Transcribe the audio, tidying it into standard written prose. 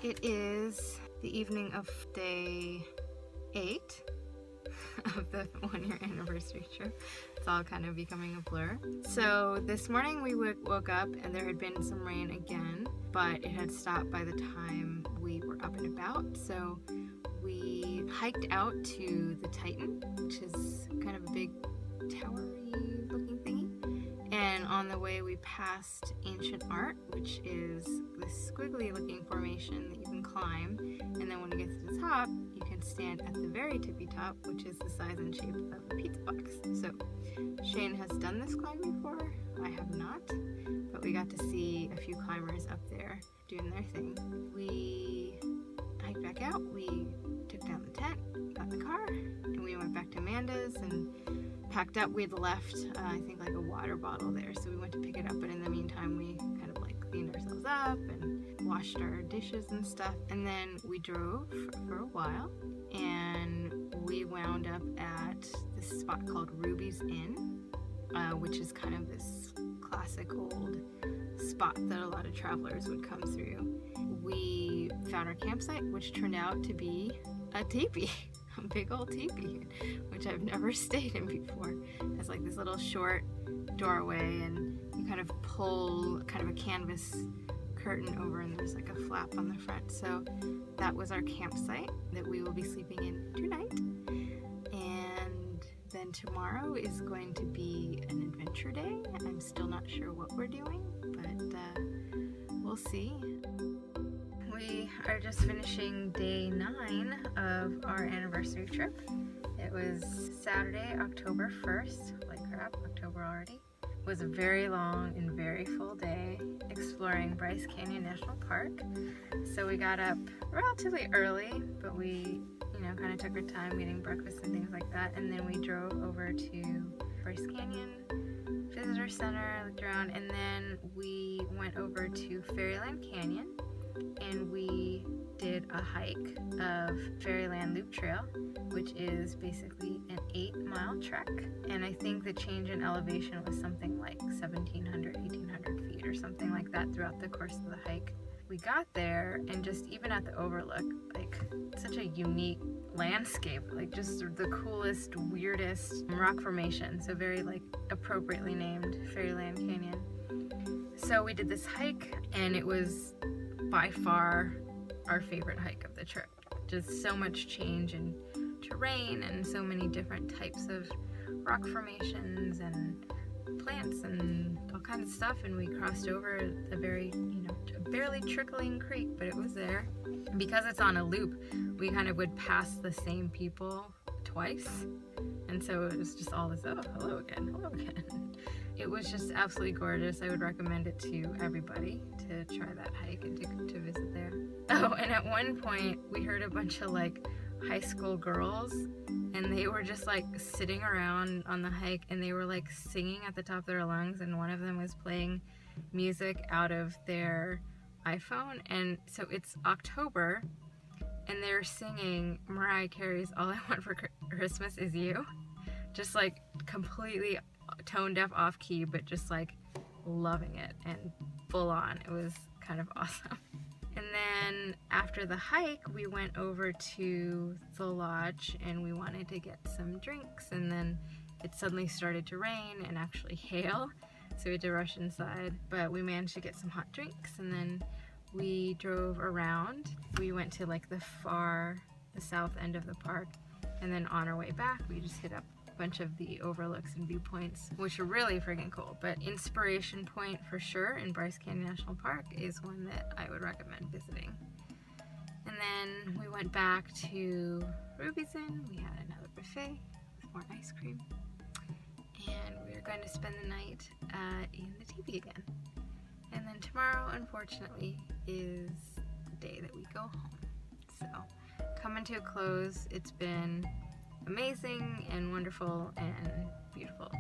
It is the evening of day 8 of the 1-year anniversary trip. It's all kind of becoming a blur. So this morning we woke up and there had been some rain again, but it had stopped by the time we were up and about. So we hiked out to the Titan, which is kind of a big towery looking thingy. And on the way we passed Ancient Art, which is this squiggly looking formation that you can climb. And then when you get to the top, you can stand at the very tippy top, which is the size and shape of a pizza box. So Shane has done this climb before. I have not, but we got to see a few climbers up there doing their thing. We hiked back out, we took down the tent, got in the car, and we went back to Amanda's and packed up. We had left, I think, like a water bottle there, so we went to pick it up, but in the meantime we kind of like cleaned ourselves up and washed our dishes and stuff, and then we drove for a while, and we wound up at this spot called Ruby's Inn, which is kind of this classic old spot that a lot of travelers would come through. We found our campsite, which turned out to be a teepee. A big old teepee, which I've never stayed in before. It has like this little short doorway, and you kind of pull kind of a canvas curtain over, and there's like a flap on the front. So that was our campsite that we will be sleeping in tonight. And then tomorrow is going to be an adventure day. I'm still not sure what we're doing, but we'll see. We are just finishing day 9 of our anniversary trip. It was Saturday, October 1st. Holy crap, October already. It was a very long and very full day exploring Bryce Canyon National Park. So we got up relatively early, but we, kind of took our time getting breakfast and things like that. And then we drove over to Bryce Canyon Visitor Center, looked around, and then we went over to Fairyland Canyon. And we did a hike of Fairyland Loop Trail, which is basically an 8-mile trek. And I think the change in elevation was something like 1,700, 1,800 feet or something like that throughout the course of the hike. We got there, and just even at the overlook, like such a unique landscape, like just the coolest, weirdest rock formation. So very like appropriately named Fairyland Canyon. So we did this hike, and it was by far our favorite hike of the trip. Just so much change in terrain and so many different types of rock formations and plants and all kinds of stuff, and we crossed over a very, barely trickling creek, but it was there. And because it's on a loop, we kind of would pass the same people twice, and so it was just all this, oh, hello again, hello again. It was just absolutely gorgeous. I would recommend it to everybody to try that hike and to visit there. Oh, and at one point we heard a bunch of like high school girls, and they were just like sitting around on the hike, and they were like singing at the top of their lungs, and one of them was playing music out of their iPhone. And so it's October, and they're singing Mariah Carey's All I Want for Christmas Is You, just like completely tone deaf, off key, but just like loving it and full on. It was kind of awesome. And then after the hike, we went over to the lodge and we wanted to get some drinks, and then it suddenly started to rain and actually hail, so we had to rush inside, but we managed to get some hot drinks, and then we drove around. We went to like the south end of the park, and then on our way back we just hit up bunch of the overlooks and viewpoints, which are really freaking cool. But Inspiration Point for sure in Bryce Canyon National Park is one that I would recommend visiting. And then we went back to Ruby's Inn. We had another buffet with more ice cream, and we are going to spend the night in the teepee again. And then tomorrow, unfortunately, is the day that we go home. So coming to a close. It's been amazing and wonderful and beautiful